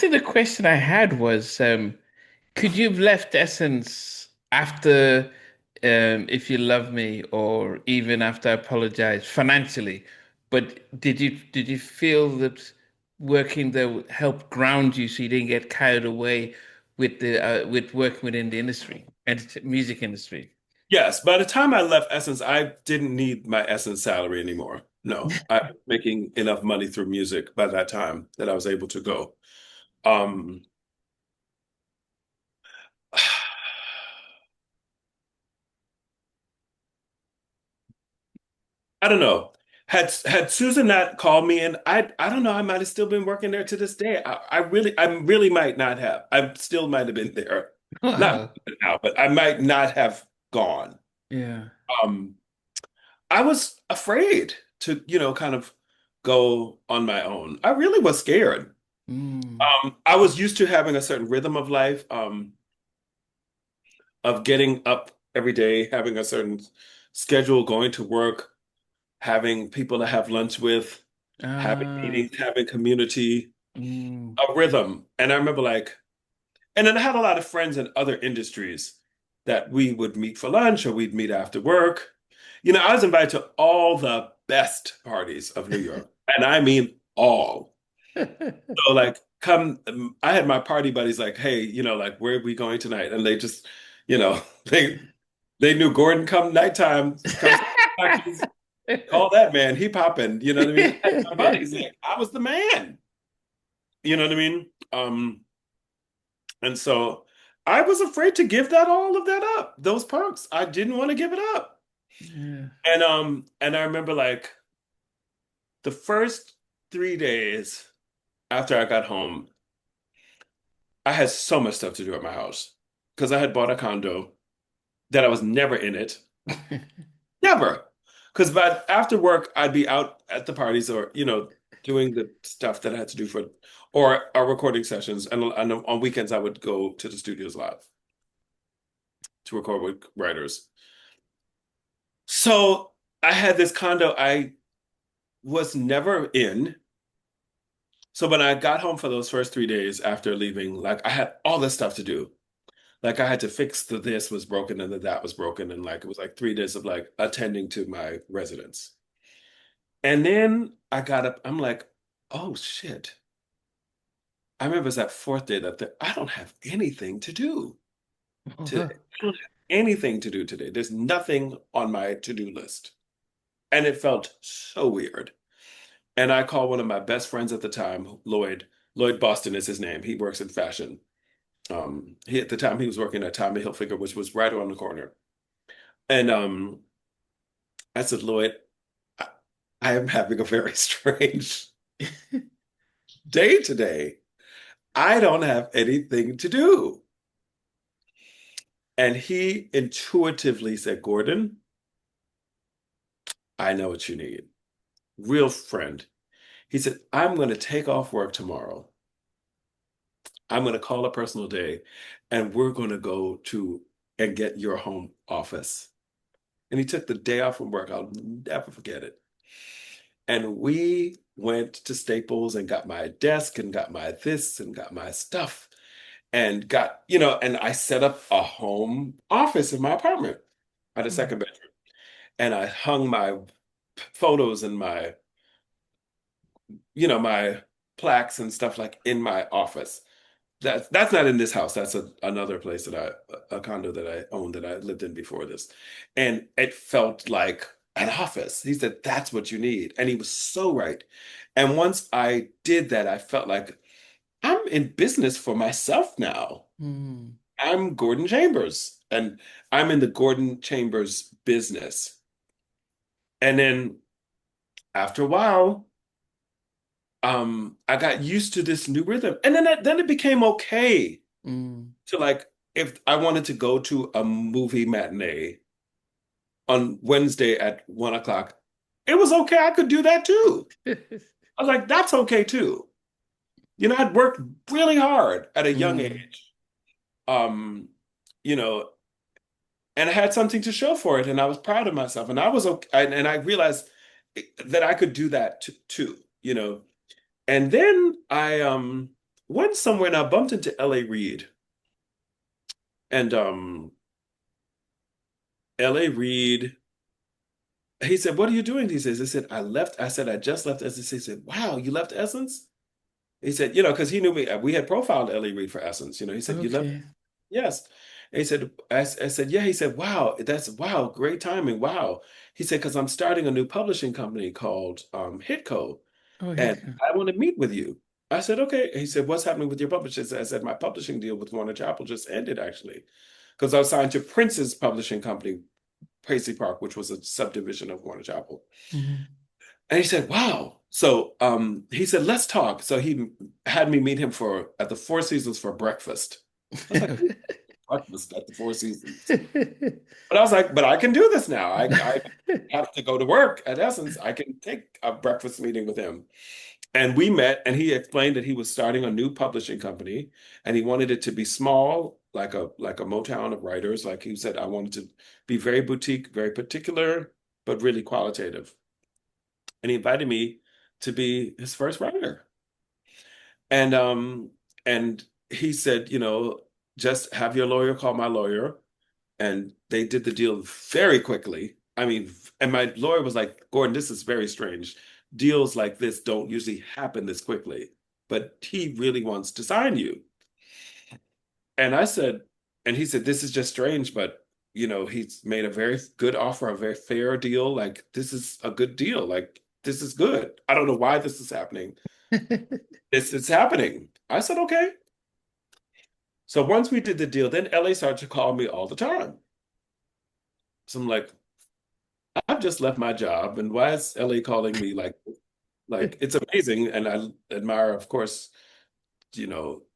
think the question I had was, could you have left Essence after If You Love Me or even after I Apologize financially? But did you feel that working there would help ground you so you didn't get carried away with the with working within the industry and music industry? Yes, by the time I left Essence, I didn't need my Essence salary anymore. No, I was making enough money through music by that time that I was able to go. Um, I don't know. Had Susan not called me in, I don't know, I might have still been working there to this day. I really might not have. I still might have been there. Not Wow. now, but I might not have gone. Yeah. Um, I was afraid to, kind of go on my own. I really was scared. Mm. I was used to having a certain rhythm of life, of getting up every day, having a certain schedule, going to work, having people to have lunch with, having Ah. meetings, having community, Mm. a rhythm. And I remember and then I had a lot of friends in other industries that we would meet for lunch or we'd meet after work. I was invited to all the best parties of New York, and I mean all. So I had my party buddies like, hey, where are we going tonight? And they just, you know, they knew Gordon come nighttime, comes call that man, he popping, you know what I mean? I had my buddies like, I was the man, you know what I mean? And so I was afraid to give that all of that up, those perks. I didn't want to give it up. Yeah. And I remember the first 3 days after I got home, I had so much stuff to do at my house because I had bought a condo that I was never in it. Never. Because after work, I'd be out at the parties or, doing the stuff that I had to do or our recording sessions. And on weekends, I would go to the studios live to record with writers. So I had this condo I was never in. So when I got home for those first 3 days after leaving, I had all this stuff to do. Like I had to fix this was broken and that was broken. And it was 3 days of attending to my residents. And then I got up, I'm like, oh shit. I remember it was that fourth day I don't have anything to do today. I don't have anything to do today. There's nothing on my to-do list. And it felt so weird. And I called one of my best friends at the time, Lloyd. Lloyd Boston is his name. He works in fashion. At the time he was working at Tommy Hilfiger, which was right around the corner. And I said, Lloyd, I, I am having a very strange day today. I don't have anything to do. And he intuitively said, Gordon, I know what you need. Real friend. He said, I'm going to take off work tomorrow. I'm going to call a personal day and we're going to go to and get your home office. And he took the day off from work. I'll never forget it. And we went to Staples and got my desk and got my this and got my stuff and and I set up a home office in my apartment. I had a second bedroom and I hung my photos and my plaques and stuff in my office. That's not in this house. That's another place a condo that I owned that I lived in before this. And it felt like an office. He said, that's what you need. And he was so right. And once I did that, I felt like I'm in business for myself now. Mm. I'm Gordon Chambers and I'm in the Gordon Chambers business. And then after a while, I got used to this new rhythm. And then it became okay Mm. to if I wanted to go to a movie matinee on Wednesday at 1 o'clock, it was okay. I could do that too. I was like, that's okay too. I'd worked really hard at a young Mm. age. Um, you know, and I had something to show for it, and I was proud of myself. And I was okay, and I realized that I could do that too. And then I went somewhere and I bumped into L.A. Reid. And L.A. Reid, he said, "What are you doing these days?" I said, "I left." I said, "I just left Essence." He said, "Wow, you left Essence?" He said, because he knew me. We had profiled L.A. Reid for Essence. He said, "You left?" Okay. Yes. And he said, I said, "Yeah." He said, "Wow, wow, great timing. Wow." He said, "Because I'm starting a new publishing company called Hitco, Oh, and Hitco. I want to meet with you." I said, "Okay." He said, "What's happening with your publishers?" I said, "My publishing deal with Warner Chappell just ended, actually, because I was signed to Prince's publishing company, Paisley Park, which was a subdivision of Warner Chappell." Mhm. And he said, "Wow." So he said, "Let's talk." So he had me meet him for at the Four Seasons for breakfast. I was like, breakfast at the Four Seasons. But I was like, but I can do this now. I have to go to work at Essence. I can take a breakfast meeting with him. And we met, and he explained that he was starting a new publishing company, and he wanted it to be small, like a Motown of writers. Like he said, I wanted to be very boutique, very particular, but really qualitative. And he invited me to be his first writer. And he said, just have your lawyer call my lawyer. And they did the deal very quickly. I mean, and my lawyer was like, "Gordon, this is very strange. Deals like this don't usually happen this quickly, but he really wants to sign you." And I said, and he said, "This is just strange, but he's made a very good offer, a very fair deal. Like, this is a good deal. Like, this is good. I don't know why this is happening. This is happening." I said, "Okay." So once we did the deal, then LA started to call me all the time. So I'm like, I've just left my job, and why is LA calling me? Like it's amazing, and I admire, of course,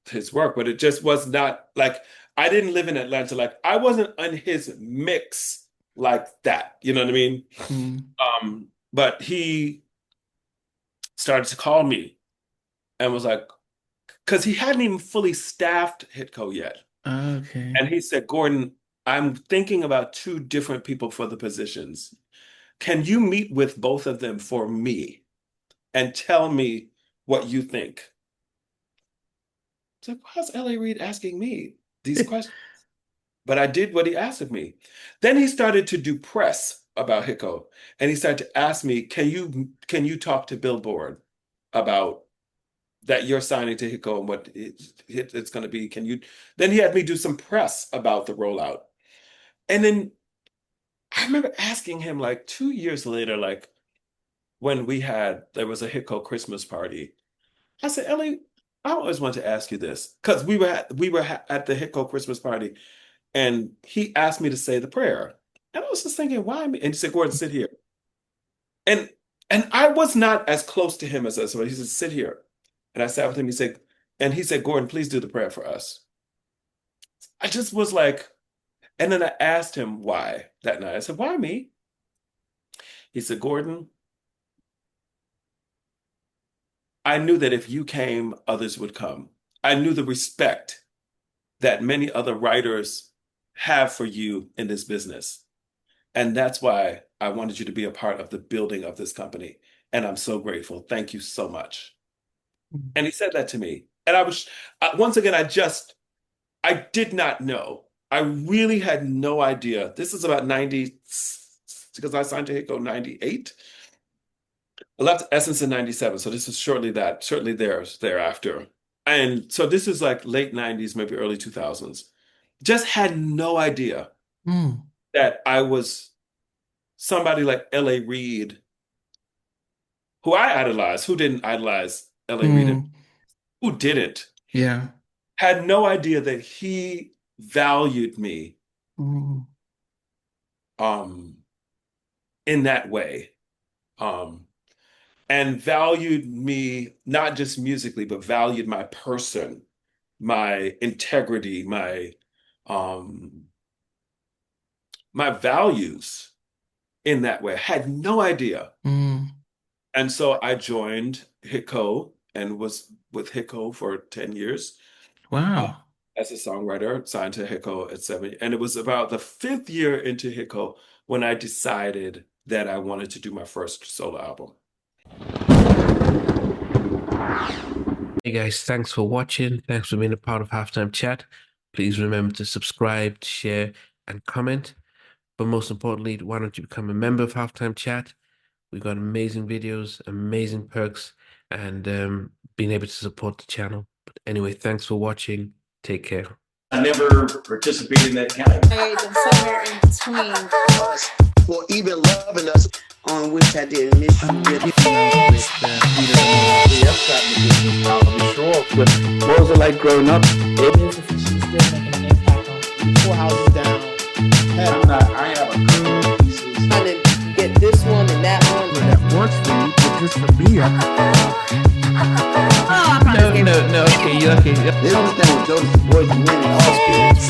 his work, but it just was not like I didn't live in Atlanta. Like I wasn't on his mix like that. You know what I mean? Mm. But he started to call me and was like, because he hadn't even fully staffed Hitco yet. Okay. And he said, "Gordon, I'm thinking about two different people for the positions. Can you meet with both of them for me and tell me what you think?" It's like, why is L.A. Reid asking me these questions? But I did what he asked of me. Then he started to do press about Hicko, and he started to ask me, "Can you talk to Billboard about that you're signing to Hicko and what it's going to be? Can you?" Then he had me do some press about the rollout, and then I remember asking him like 2 years later, like when there was a Hicko Christmas party. I said, "Ellie, I always wanted to ask you this because we were at the Hitco Christmas party, and he asked me to say the prayer, and I was just thinking, why me?" And he said, "Gordon, sit here." And I was not as close to him as us, but he said, "Sit here," and I sat with him. He said, "Gordon, please do the prayer for us." I just was like, and then I asked him why that night. I said, "Why me?" He said, "Gordon, I knew that if you came, others would come. I knew the respect that many other writers have for you in this business. And that's why I wanted you to be a part of the building of this company. And I'm so grateful. Thank you so much." And he said that to me. And once again, I did not know. I really had no idea. This is about 90, because I signed to Hitco 98. I left Essence in 97. So this is shortly thereafter. And so this is like late 90s, maybe early 2000s. Just had no idea Mm. that I was somebody like L.A. Reid, who I idolized. Who didn't idolize L.A. Reid? Mm. Who didn't? Yeah. Had no idea that he valued me Mm. um, in that way. Um, and valued me not just musically, but valued my person, my integrity, um, my values in that way. Had no idea. Mm. And so I joined Hitco and was with Hitco for 10 years uh, Wow. as a songwriter, signed to Hitco at 7. And it was about the fifth year into Hitco when I decided that I wanted to do my first solo album. Hey guys, thanks for watching. Thanks for being a part of Halftime Chat. Please remember to subscribe, share, and comment. But most importantly, why don't you become a member of Halftime Chat? We've got amazing videos, amazing perks, and being able to support the channel. But anyway, thanks for watching. Take care. I never participated in that kind. And somewhere in between. For even loving us, on which I didn't miss you with. What was it like growing up? She's still making an impact on 4 houses down. I have a couple pieces. Trying to get this one and that one. That works for you, but just for me, No. Okay, you're okay. They don't understand what Jonas Boys and men and all spirits.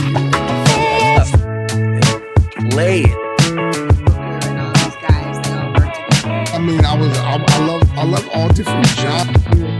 play it. These guys, they all work together. I mean, I love all different genres.